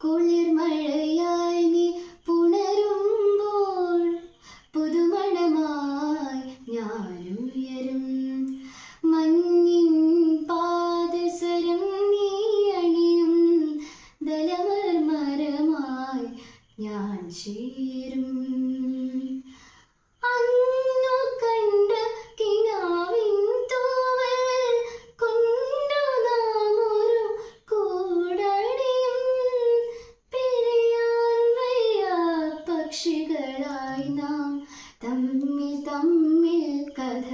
കുളിർമഴയായി നീ പുണരുമ്പോൾ പുതുമണമായി ഞാനുയരും. മഞ്ഞിൻ പാദസരം നീ അണിയും ദലമർമരമായി ഞാൻ ചേരും. അന്നു കണ്ട കിനാവിൻ തൂവൽ കൊണ്ടു നാം ഒരു കൂടണിയും. പിരിയാൻ വയ്യ പക്ഷികളായി നാം തമ്മിൽ തമ്മിൽ കഥ